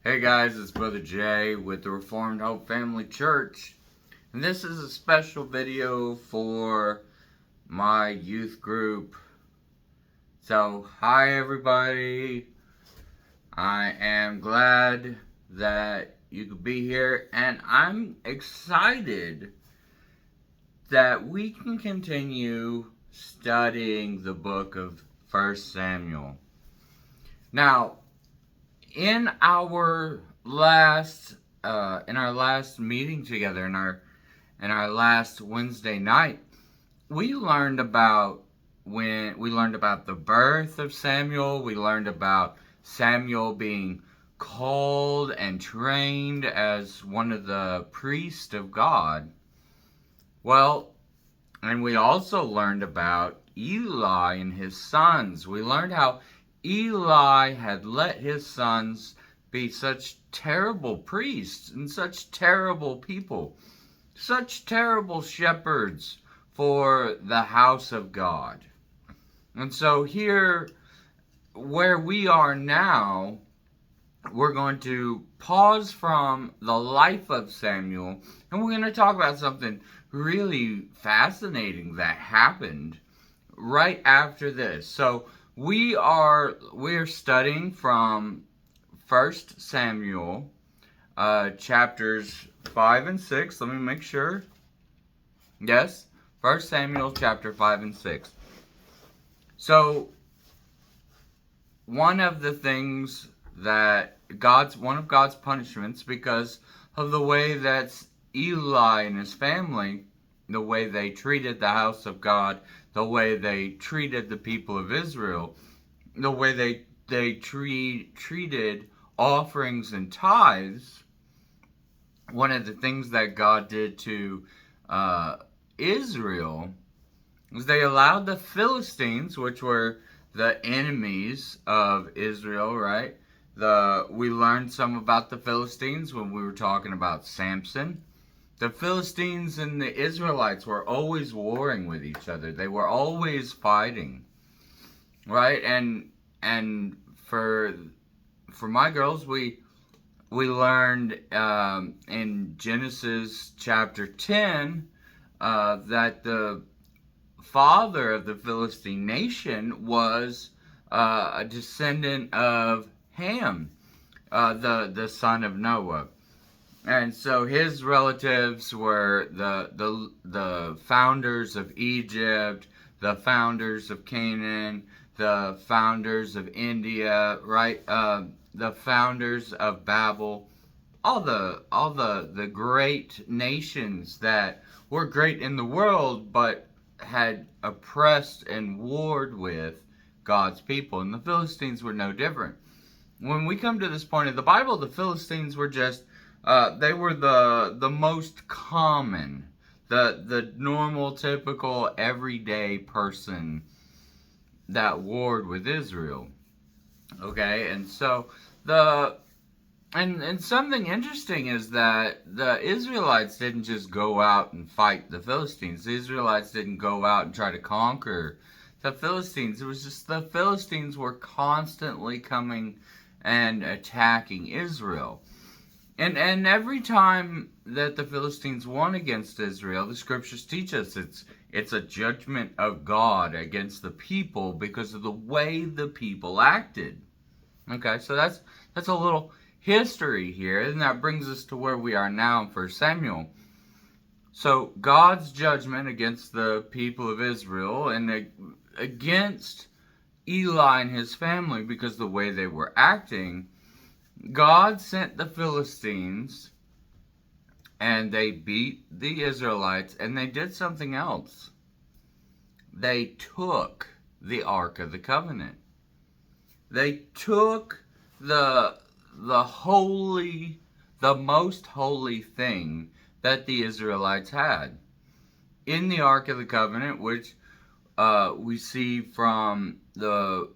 Hey guys, it's Brother Jay with the Reformed Hope Family Church, and this is a special video for my youth group. So, hi everybody. I am glad that you could be here, and I'm excited that we can continue studying the book of 1 Samuel. Now, in our last meeting together, in our last Wednesday night, we learned about the birth of Samuel. We learned about Samuel being called and trained as one of the priests of God. Well, and we also learned about Eli and his sons. We learned how Eli had let his sons be such terrible priests and such terrible people, such terrible shepherds for the house of God. And so here, where we are now, we're going to pause from the life of Samuel, and we're going to talk about something really fascinating that happened right after this. So we're studying from 1 Samuel chapters 5 and 6. Let me make sure. Yes, 1 Samuel chapter 5 and 6. So one of the things that one of God's punishments, because of the way that Eli and his family, the way they treated the house of God, the way they treated the people of Israel, the way they treated offerings and tithes. One of the things that God did to Israel was they allowed the Philistines, which were the enemies of Israel, right? We learned some about the Philistines when we were talking about Samson. The Philistines and the Israelites were always warring with each other. They were always fighting, right? And for my girls, we learned in Genesis chapter 10 that the father of the Philistine nation was a descendant of Ham, the son of Noah. And so his relatives were the founders of Egypt, the founders of Canaan, the founders of India, right? The founders of Babel, all the great nations that were great in the world, but had oppressed and warred with God's people. And the Philistines were no different. When we come to this point of the Bible, the Philistines were just they were the most common, the normal, typical, everyday person that warred with Israel. Okay, and so and something interesting is that the Israelites didn't just go out and fight the Philistines. The Israelites didn't go out and try to conquer the Philistines. It was just the Philistines were constantly coming and attacking Israel. And every time that the Philistines won against Israel, the scriptures teach us it's a judgment of God against the people because of the way the people acted. Okay, so that's a little history here, and that brings us to where we are now in 1 Samuel. So God's judgment against the people of Israel and against Eli and his family because of the way they were acting. God sent the Philistines, and they beat the Israelites, and they did something else. They took the Ark of the Covenant. They took the most holy thing that the Israelites had. In the Ark of the Covenant, which we see from the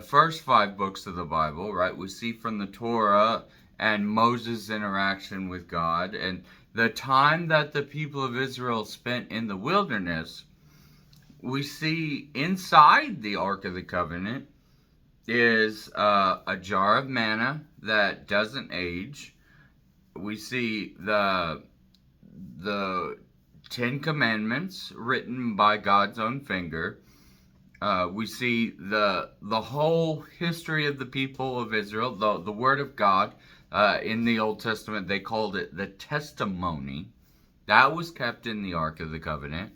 first 5 books of the Bible, right? We see from the Torah and Moses' interaction with God and the time that the people of Israel spent in the wilderness. We see inside the Ark of the Covenant is a jar of manna that doesn't age. We see the 10 Commandments written by God's own finger. We see the whole history of the people of Israel, the Word of God. In the Old Testament, they called it the testimony. That was kept in the Ark of the Covenant.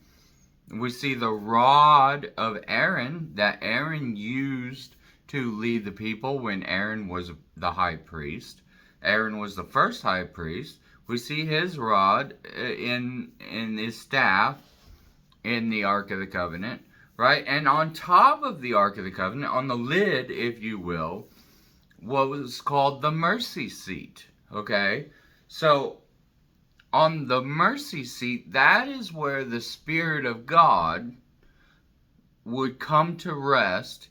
We see the rod of Aaron that Aaron used to lead the people when Aaron was the high priest. Aaron was the first high priest. We see his rod in his staff in the Ark of the Covenant, right? And on top of the Ark of the Covenant, on the lid, if you will, what was called the mercy seat, okay? So on the mercy seat, that is where the Spirit of God would come to rest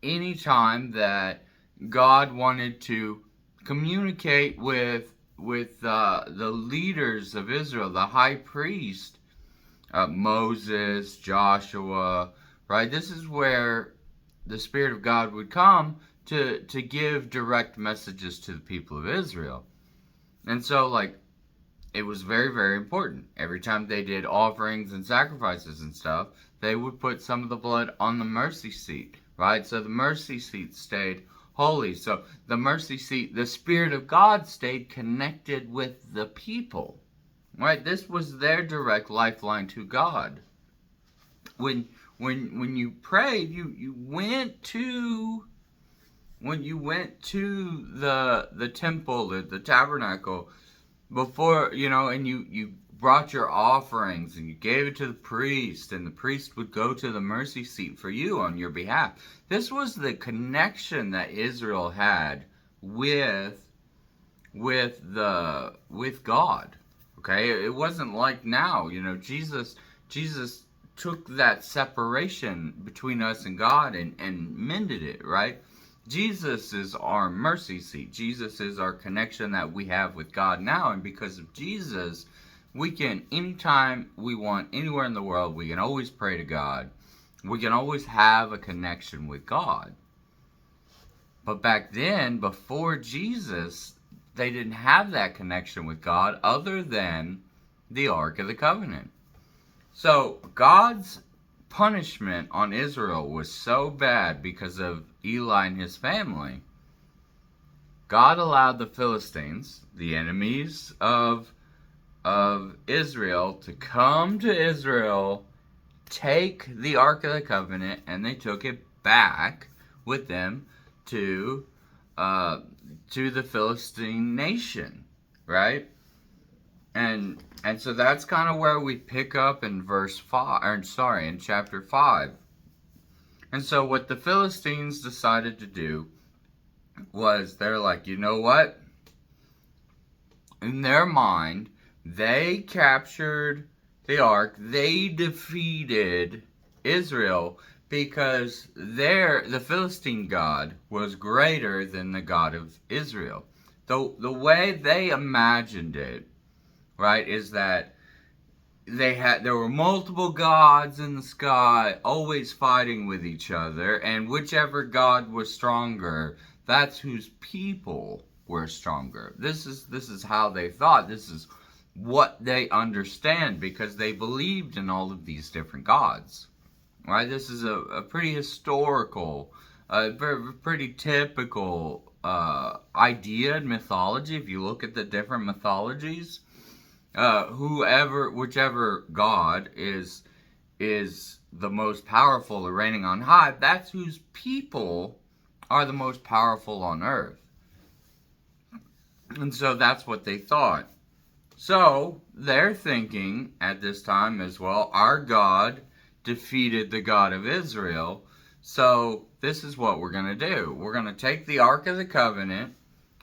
anytime that God wanted to communicate with the leaders of Israel, the high priest, Moses, Joshua, right? This is where the Spirit of God would come to give direct messages to the people of Israel. And so, like, it was very, very important. Every time they did offerings and sacrifices and stuff, they would put some of the blood on the mercy seat, right? So the mercy seat stayed holy. So the mercy seat, the Spirit of God stayed connected with the people, right? This was their direct lifeline to God. When you prayed, you went to the temple, the tabernacle, before, and you brought your offerings and you gave it to the priest, and the priest would go to the mercy seat for you on your behalf. This was the connection that Israel had with God. Okay, it wasn't like now. Jesus took that separation between us and God and mended it, right? Jesus is our mercy seat. Jesus is our connection that we have with God now. And because of Jesus, we can, anytime we want, anywhere in the world, we can always pray to God. We can always have a connection with God. But back then, before Jesus, they didn't have that connection with God other than the Ark of the Covenant. So God's punishment on Israel was so bad because of Eli and his family. God allowed the Philistines, the enemies of Israel, to come to Israel, take the Ark of the Covenant, and they took it back with them to the Philistine nation, right? And so that's kind of where we pick up in in chapter 5. And so what the Philistines decided to do was, they're like, you know what? In their mind, they captured the ark. They defeated Israel because the Philistine god was greater than the God of Israel. The way they imagined it, right, is that there were multiple gods in the sky always fighting with each other, and whichever god was stronger, that's whose people were stronger. This is how they thought. This is what they understand, because they believed in all of these different gods, right? This is a pretty historical, pretty typical idea in mythology. If you look at the different mythologies, whichever god is the most powerful or reigning on high, that's whose people are the most powerful on earth. And so that's what they thought. So they're thinking at this time as well, our God defeated the God of Israel, so this is what we're going to do. We're going to take the Ark of the Covenant,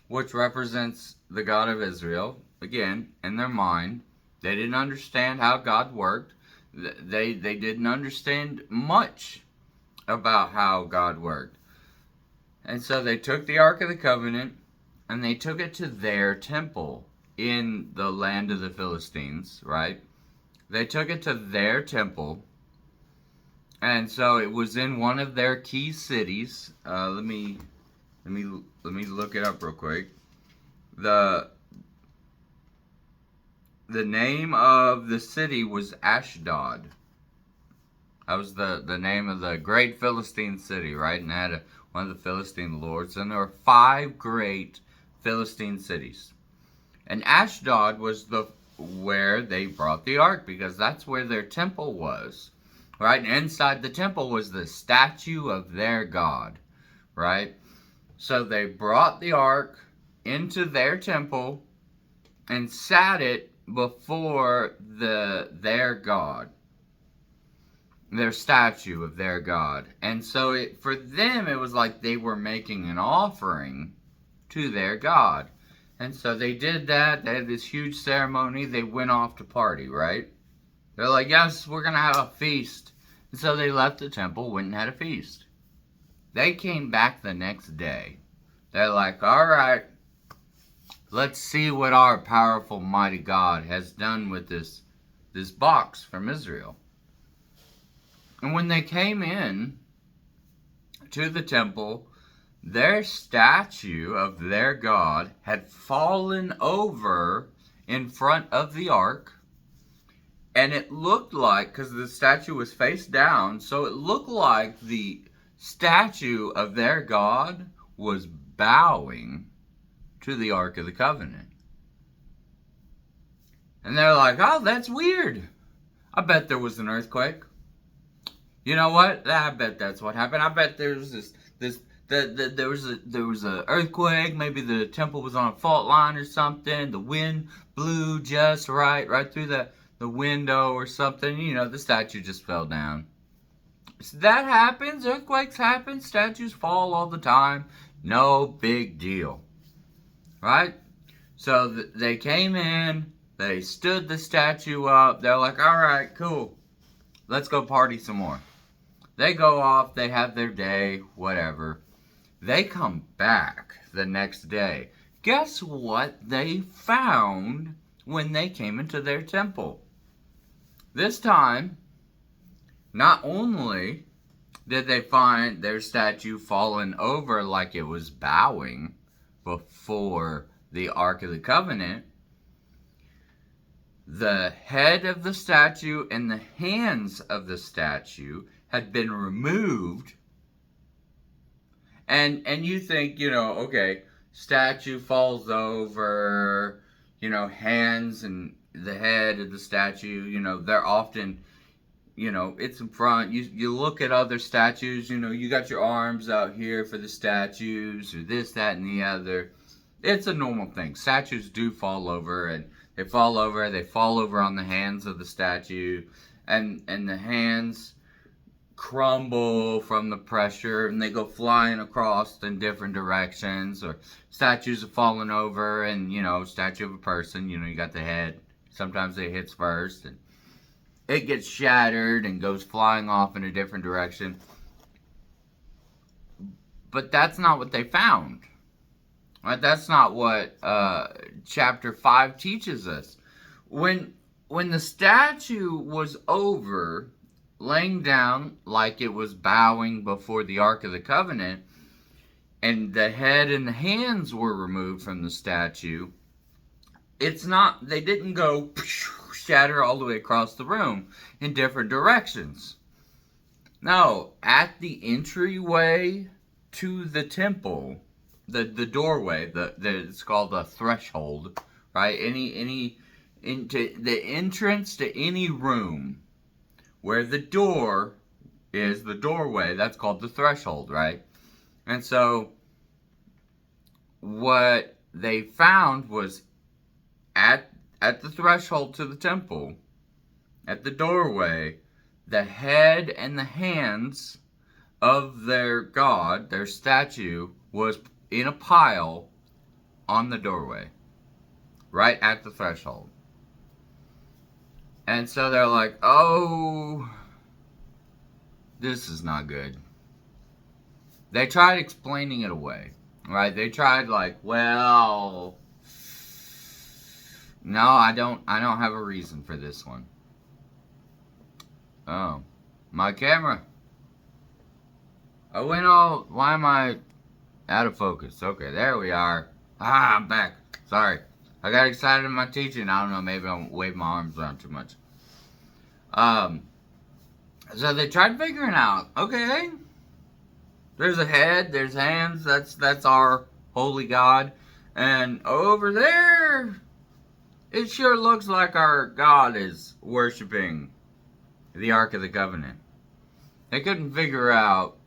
which represents the God of Israel. Again, in their mind, they didn't understand how God worked. They didn't understand much about how God worked. And so they took the Ark of the Covenant and they took it to their temple in the land of the Philistines, right? They took it to their temple, And so it was in one of their key cities. Let me look it up real quick. The name of the city was Ashdod. That was the name of the great Philistine city, right? And it had one of the Philistine lords. And there were 5 great Philistine cities. And Ashdod was where they brought the ark, because that's where their temple was, right? And inside the temple was the statue of their God, right? So they brought the ark into their temple and sat it before their God, their statue of their God. And so for them, it was like they were making an offering to their God. And so they did that. They had this huge ceremony. They went off to party, right? They're like, yes, we're going to have a feast. And so they left the temple, went and had a feast. They came back the next day. They're like, all right, let's see what our powerful, mighty God has done with this box from Israel. And when they came in to the temple, their statue of their God had fallen over in front of the ark. And it looked like, because the statue was face down, so it looked like the statue of their God was bowing to the Ark of the Covenant. And they're like, oh, that's weird. I bet there was an earthquake. You know what? I bet that's what happened. I bet there was there was a earthquake. Maybe the temple was on a fault line or something. The wind blew just right through the window or something. You know, the statue just fell down. So that happens. Earthquakes happen. Statues fall all the time. No big deal. Right? So they came in. They stood the statue up. They're like, all right, cool. Let's go party some more. They go off. They have their day. Whatever. They come back the next day. Guess what they found when they came into their temple? This time, not only did they find their statue fallen over like it was bowing before the Ark of the Covenant, the head of the statue and the hands of the statue had been removed. And you think, you know, okay, statue falls over, you know, hands and the head of the statue, you know, they're often, you know, it's in front. You look at other statues, you know, you got your arms out here for the statues or this, that, and the other. It's a normal thing. Statues do fall over, and they fall over on the hands of the statue, and the hands crumble from the pressure, and they go flying across in different directions. Or statues have fallen over, and, you know, statue of a person, you know, you got the head. Sometimes it hits first, and it gets shattered and goes flying off in a different direction. But that's not what they found. Right? That's not what chapter 5 teaches us. When the statue was over, laying down like it was bowing before the Ark of the Covenant, and the head and the hands were removed from the statue, they didn't go shatter all the way across the room in different directions. No, at the entryway to the temple, the doorway, it's called the threshold, right? Into the entrance to any room where the door is, the doorway, that's called the threshold, right? And so what they found was at the threshold to the temple, at the doorway, the head and the hands of their God, their statue, was in a pile on the doorway, right at the threshold. And so they're like, oh, this is not good. They tried explaining it away, right? They tried like, well, no, I don't have a reason for this one. Oh, my camera. I went all. Why am I out of focus? Okay, there we are. Ah, I'm back. Sorry. I got excited in my teaching. I don't know, maybe I'm waving my arms around too much. Um, so they tried figuring out, okay, there's a head, there's hands, that's our holy God. And over there, it sure looks like our God is worshiping the Ark of the Covenant. They couldn't figure out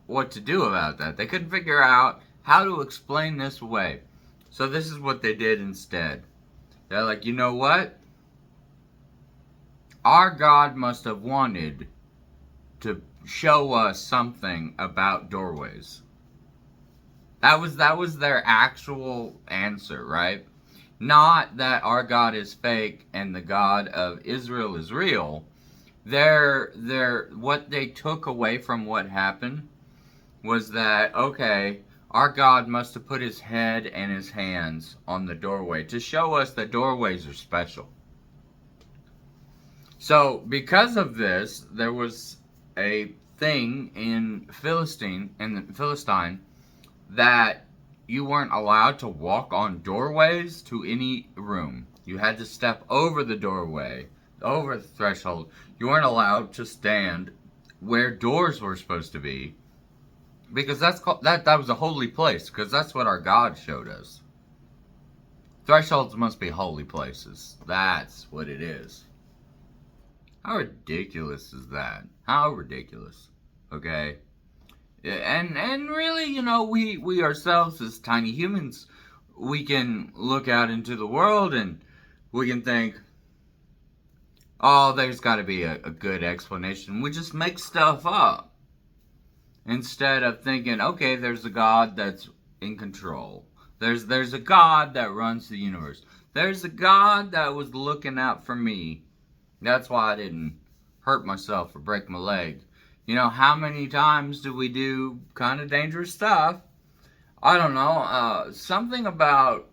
what to do about that. They couldn't figure out how to explain this away. So this is what they did instead. They're like, you know what? Our God must have wanted to show us something about doorways. That was their actual answer, right? Not that our God is fake and the God of Israel is real. What they took away from what happened was that, okay, our God must have put his head and his hands on the doorway to show us that doorways are special. So, because of this, there was a thing in Philistine that you weren't allowed to walk on doorways to any room. You had to step over the doorway, over the threshold. You weren't allowed to stand where doors were supposed to be, because that was a holy place, because that's what our God showed us. Thresholds must be holy places. That's what it is. How ridiculous is that? How ridiculous. Okay? And really, you know, we ourselves as tiny humans, we can look out into the world and we can think, oh, there's got to be a good explanation. We just make stuff up instead of thinking, okay, there's a God that's in control. There's a God that runs the universe. There's a God that was looking out for me. That's why I didn't hurt myself or break my leg. You know, how many times do we do kind of dangerous stuff? I don't know. Something about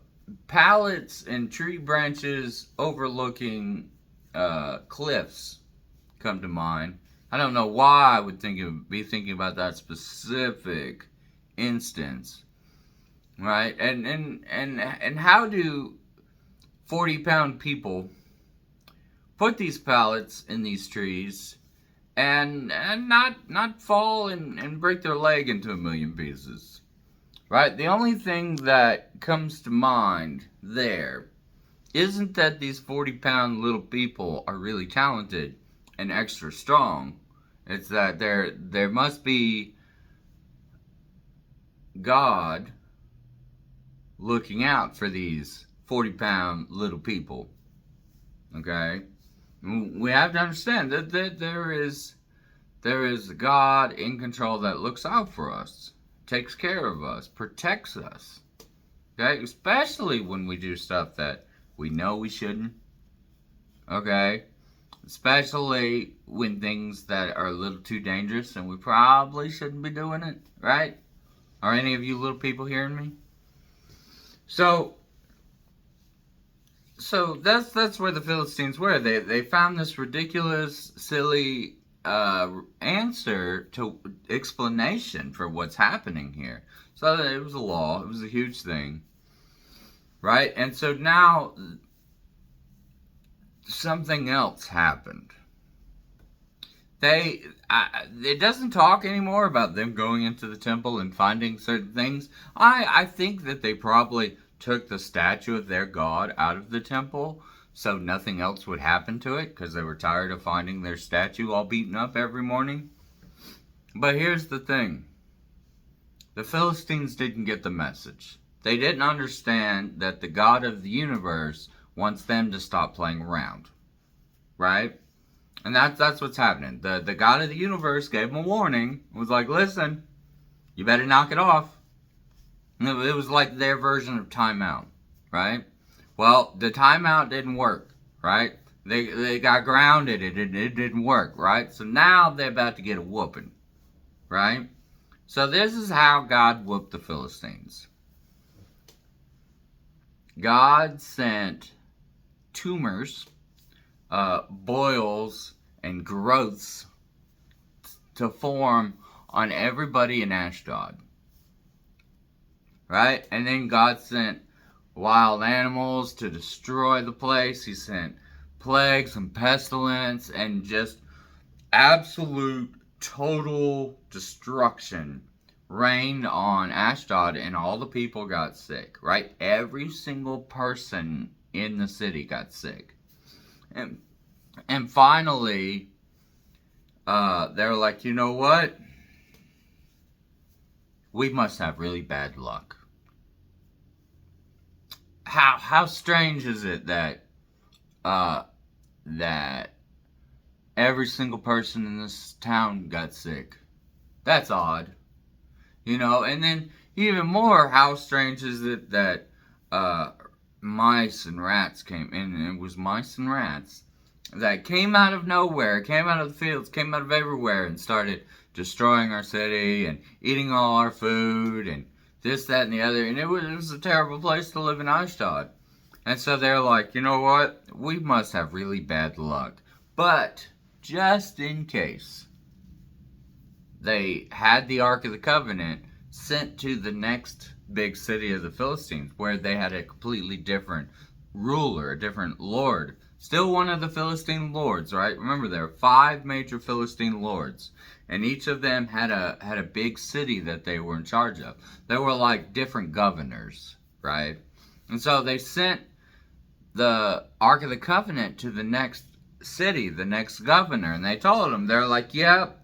pallets and tree branches overlooking cliffs come to mind. I don't know why I would be thinking about that specific instance, right? And how do 40-pound people put these pallets in these trees and not fall and break their leg into a million pieces, right? The only thing that comes to mind there isn't that these 40-pound little people are really talented and extra strong. It's that there must be God looking out for these 40-pound little people. Okay? We have to understand that there is a God in control that looks out for us, takes care of us, protects us. Okay? Especially when we do stuff that we know we shouldn't. Okay? Especially when things that are a little too dangerous and we probably shouldn't be doing it, right? Are any of you little people hearing me? So that's where the Philistines were. They found this ridiculous, silly answer to explanation for what's happening here. So it was a law. It was a huge thing, right? And so now something else happened. It doesn't talk anymore about them going into the temple and finding certain things. I think that they probably took the statue of their god out of the temple so nothing else would happen to it, because they were tired of finding their statue all beaten up every morning. But here's the thing. The Philistines didn't get the message. They didn't understand that the God of the universe wants them to stop playing around. Right? And that's what's happening. The God of the universe gave them a warning. It was like, listen, you better knock it off. And it was like their version of timeout, right? Well, the timeout didn't work, right? They got grounded. It didn't work, right? So now they're about to get a whooping, right? So this is how God whooped the Philistines. God sent tumors, boils, and growths to form on everybody in Ashdod. Right? And then God sent wild animals to destroy the place. He sent plagues and pestilence and just absolute total destruction rained on Ashdod, and all the people got sick, right? Every single person in the city got sick. And finally, they're like, you know what? We must have really bad luck. How strange is it that that every single person in this town got sick? That's odd. You know, and then even more, how strange is it that mice and rats came in, and it was mice and rats that came out of nowhere, came out of the fields, came out of everywhere, and started destroying our city and eating all our food and this, that, and the other. And it was a terrible place to live in Ashdod. And so they're like, you know what? We must have really bad luck. But just in case, they had the Ark of the Covenant sent to the next big city of the Philistines, where they had a completely different ruler, a different lord. Still one of the Philistine lords, right? Remember, there are 5 major Philistine lords, and each of them had a big city that they were in charge of. They were like different governors, right? And so they sent the Ark of the Covenant to the next city, the next governor, and they told him, they're like, yep,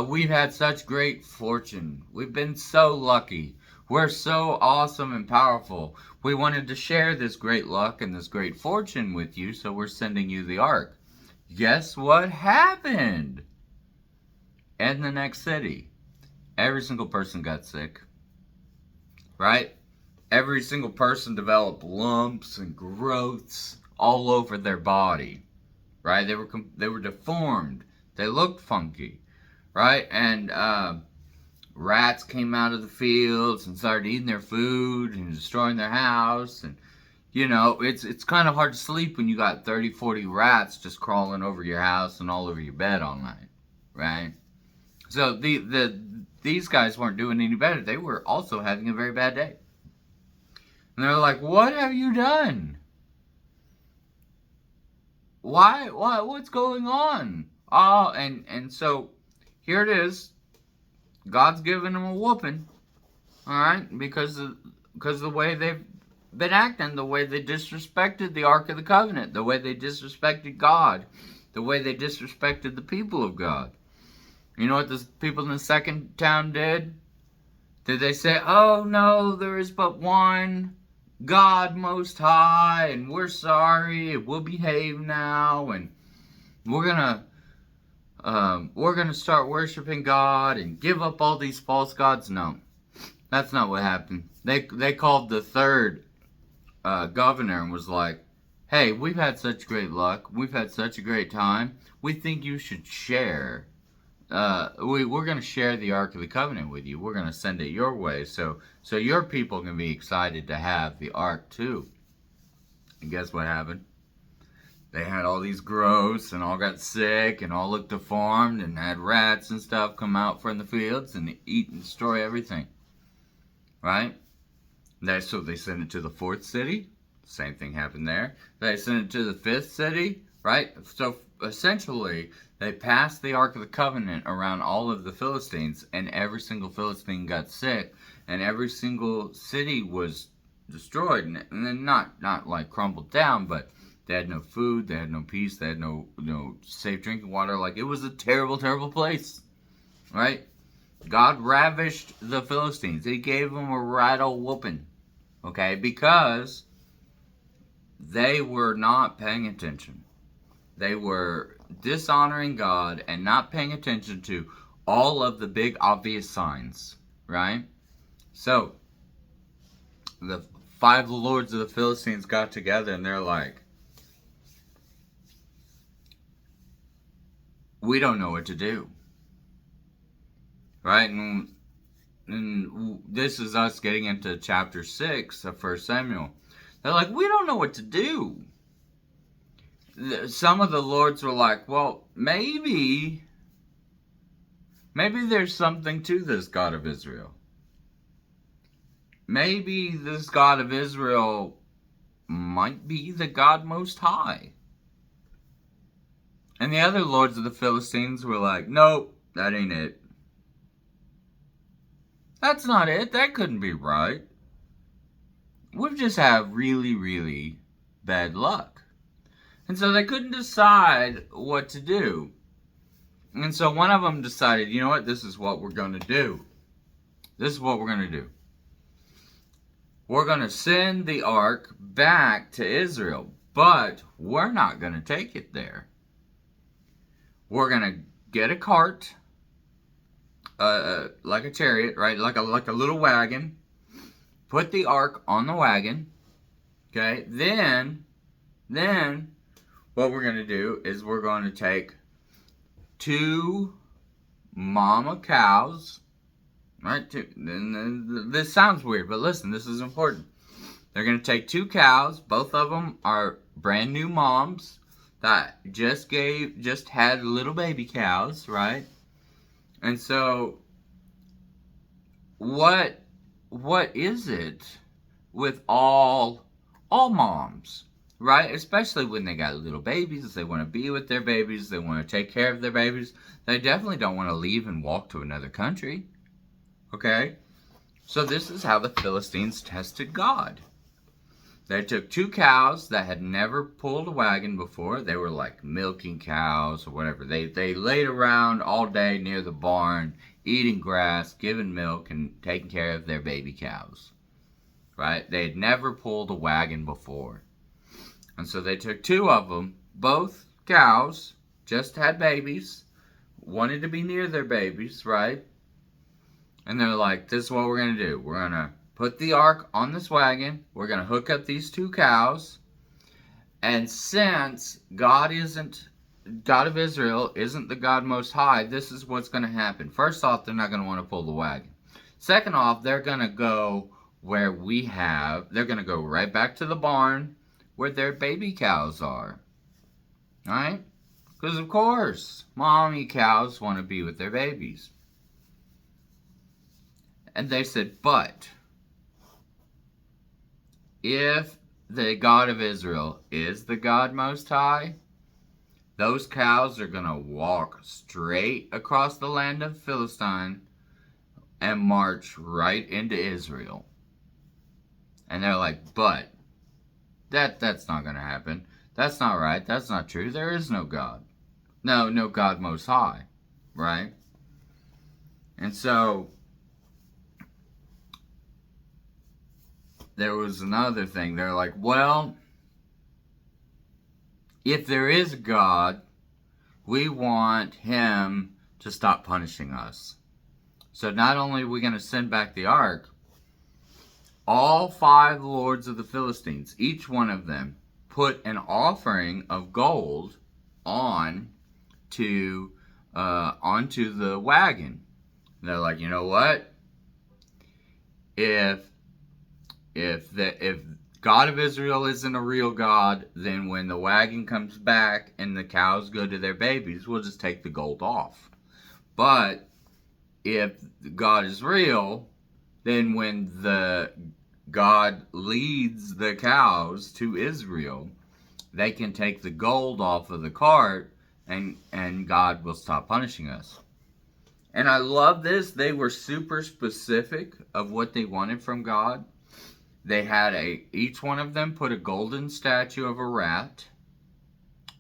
we've had such great fortune. We've been so lucky. We're so awesome and powerful. We wanted to share this great luck and this great fortune with you, so we're sending you the Ark. Guess what happened? In the next city, every single person got sick. Right? Every single person developed lumps and growths all over their body. Right? They were deformed. They looked funky. Right? And rats came out of the fields and started eating their food and destroying their house. And, you know, it's kind of hard to sleep when you got 30, 40 rats just crawling over your house and all over your bed all night. Right? So these guys weren't doing any better. They were also having a very bad day. And they're like, what have you done? Why? What's going on? Oh, and so here it is. God's giving them a whooping, all right, because of the way they've been acting, the way they disrespected the Ark of the Covenant, the way they disrespected God, the way they disrespected the people of God. You know what the people in the second town did? Did they say, oh no, there is but one God Most High, and we're sorry, we'll behave now, and we're gonna start worshiping God and give up all these false gods? No, that's not what happened. They called the third governor and was like, hey, we've had such great luck, we've had such a great time, we think you should share. We're gonna share the Ark of the Covenant with you. We're gonna send it your way, so your people can be excited to have the Ark too. And guess what happened? They had all these growths and all got sick and all looked deformed and had rats and stuff come out from the fields and eat and destroy everything. Right? So they sent it to the 4th city. Same thing happened there. They sent it to the 5th city. Right? So essentially, they passed the Ark of the Covenant around all of the Philistines, and every single Philistine got sick, and every single city was destroyed, and then not like crumbled down, but they had no food, they had no peace, they had no safe drinking water. Like, it was a terrible, terrible place, right? God ravished the Philistines. He gave them a right old whooping, okay? Because they were not paying attention. They were dishonoring God and not paying attention to all of the big obvious signs, right? So, the 5 lords of the Philistines got together and they're like, we don't know what to do, right? And this is us getting into chapter 6 of 1 Samuel. They're like, we don't know what to do. Some of the lords were like, well, maybe maybe there's something to this God of Israel. Maybe this God of Israel might be the God Most High. And the other lords of the Philistines were like, nope, that ain't it. That's not it. That couldn't be right. We've just had really, really bad luck. And so they couldn't decide what to do. And so one of them decided, you know what, this is what we're going to do. This is what we're going to do. We're going to send the ark back to Israel, but we're not going to take it there. We're going to get a cart, like a chariot, right? Like a little wagon. Put the ark on the wagon. Okay? Then what we're going to do is we're going to take 2 mama cows. Right? This sounds weird, but listen, this is important. They're going to take 2 cows. Both of them are brand new moms that just had little baby cows, right? And so what is it with all moms, right? Especially when they got little babies, they want to be with their babies, they want to take care of their babies. They definitely don't want to leave and walk to another country. Okay? So this is how the Philistines tested God. They took 2 cows that had never pulled a wagon before. They were like milking cows or whatever. They laid around all day near the barn, eating grass, giving milk, and taking care of their baby cows. Right? They had never pulled a wagon before. And so they took 2 of them. Both cows just had babies, wanted to be near their babies, right? And they're like, this is what we're going to do. We're going to put the ark on this wagon. We're going to hook up these 2 cows. And since God of Israel isn't the God Most High, this is what's going to happen. First off, they're not going to want to pull the wagon. Second off, they're going to go where they're going to go right back to the barn where their baby cows are. Right? Because of course, mommy cows want to be with their babies. And they said, but if the God of Israel is the God Most High, those cows are going to walk straight across the land of Philistine and march right into Israel. And they're like, but that's not going to happen. That's not right. That's not true. There is no God. No God Most High. Right? And so there was another thing. They're like, well, if there is a God, we want him to stop punishing us. So not only are we going to send back the ark, all 5 lords of the Philistines, each one of them, put an offering of gold onto the wagon. And they're like, you know what? If God of Israel isn't a real God, then when the wagon comes back and the cows go to their babies, we'll just take the gold off. But if God is real, then when the God leads the cows to Israel, they can take the gold off of the cart and God will stop punishing us. And I love this. They were super specific of what they wanted from God. They had each one of them put a golden statue of a rat,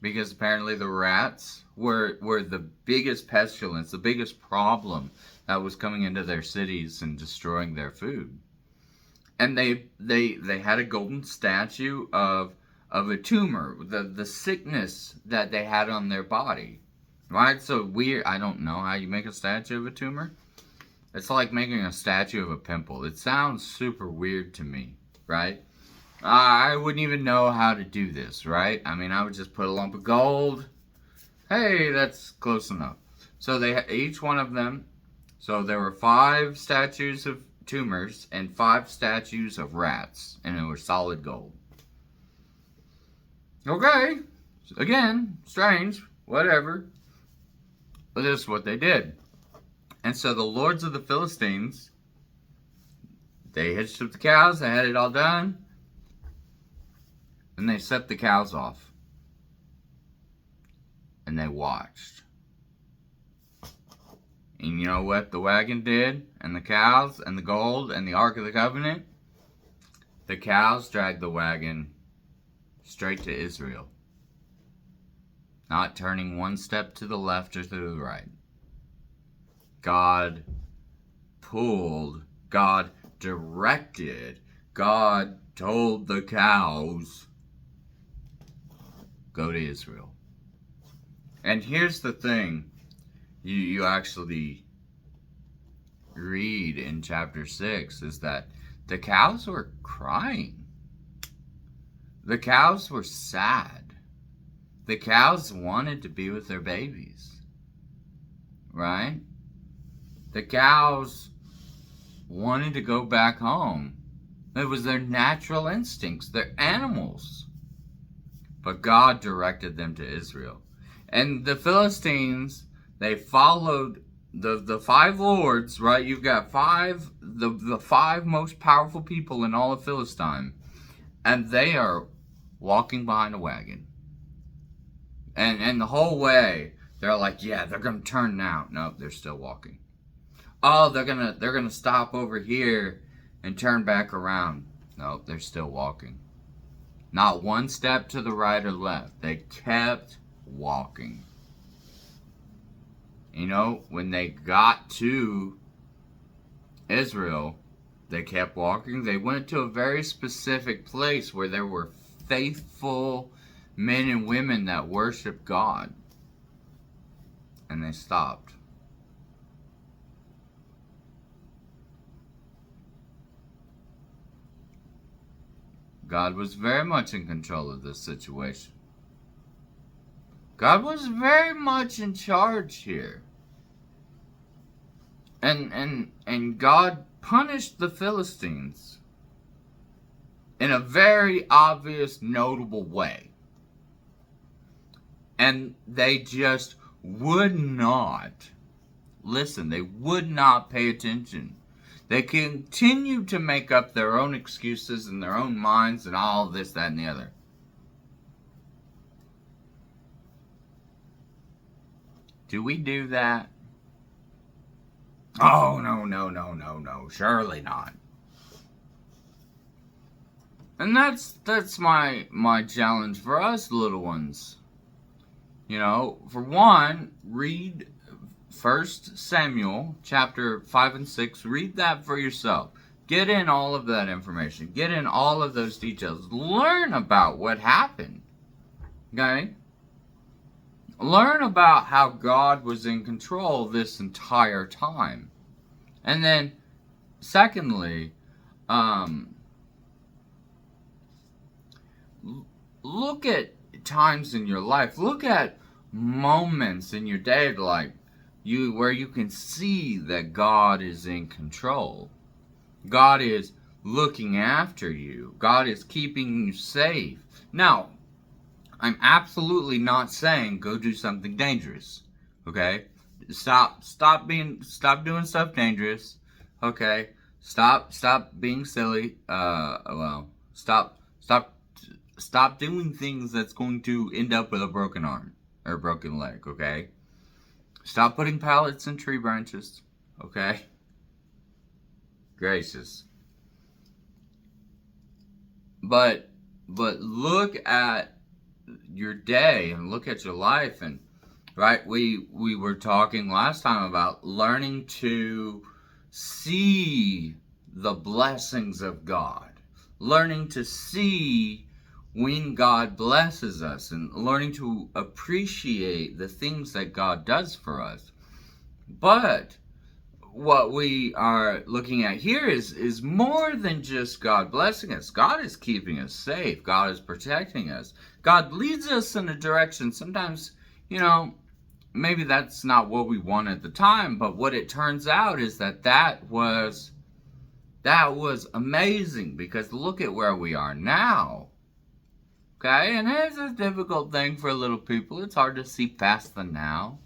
because apparently the rats were the biggest pestilence, the biggest problem that was coming into their cities and destroying their food. And they had a golden statue of a tumor, the sickness that they had on their body. Right? So weird. I don't know how you make a statue of a tumor. It's like making a statue of a pimple. It sounds super weird to me, right? I wouldn't even know how to do this, right? I mean, I would just put a lump of gold. Hey, that's close enough. So each one of them, so there were 5 statues of tumors and 5 statues of rats, and it was solid gold. Okay, again, strange, whatever. But this is what they did. And so the lords of the Philistines, they hitched up the cows, they had it all done, and they set the cows off. And they watched. And you know what the wagon did? And the cows, and the gold, and the Ark of the Covenant? The cows dragged the wagon straight to Israel. Not turning one step to the left or to the right. God pulled, God directed, God told the cows, go to Israel. And here's the thing, you actually read in chapter 6, is that the cows were crying. The cows were sad. The cows wanted to be with their babies. Right? The cows wanted to go back home. It was their natural instincts. They're animals. But God directed them to Israel. And the Philistines, they followed the five lords, right? You've got the five most powerful people in all of Philistine. And they are walking behind a wagon. And the whole way, they're like, yeah, they're going to turn now. Nope, they're still walking. Oh, they're gonna stop over here and turn back around. Nope, they're still walking. Not one step to the right or left. They kept walking. You know, when they got to Israel, they kept walking. They went to a very specific place where there were faithful men and women that worshiped God. And they stopped. God was very much in control of this situation. God was very much in charge here. And God punished the Philistines in a very obvious, notable way. And they just would not listen. They would not pay attention. They continue to make up their own excuses in their own minds and all this, that, and the other. Do we do that? Oh, no. Surely not. And that's my challenge for us little ones. You know, for one, read 1 Samuel chapter 5 and 6, read that for yourself. Get in all of that information. Get in all of those details. Learn about what happened. Okay? Learn about how God was in control this entire time. And then, secondly, look at times in your life. Look at moments in your day, like where you can see that God is in control. God is looking after you. God is keeping you safe. Now, I'm absolutely not saying go do something dangerous. Okay? Stop doing stuff dangerous. Okay? Stop being silly. Stop doing things that's going to end up with a broken arm or a broken leg, okay? Stop putting pallets in tree branches, okay? Gracious. But look at your day and look at your life, and right, we were talking last time about learning to see the blessings of God, learning to see when God blesses us, and learning to appreciate the things that God does for us. But what we are looking at here is more than just God blessing us. God is keeping us safe. God is protecting us. God leads us in a direction. Sometimes, you know, maybe that's not what we want at the time, but what it turns out is that was amazing, because look at where we are now. Okay, and it's a difficult thing for little people. It's hard to see past the now.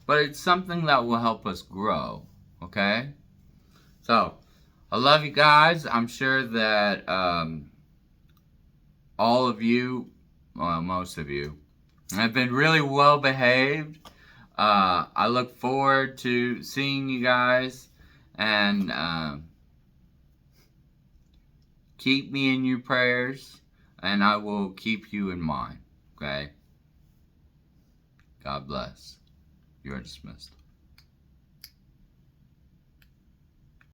but it's something that will help us grow, okay? So, I love you guys. I'm sure that all of you, well, most of you, have been really well behaved. I look forward to seeing you guys, and keep me in your prayers, and I will keep you in mind, okay? God bless. You are dismissed.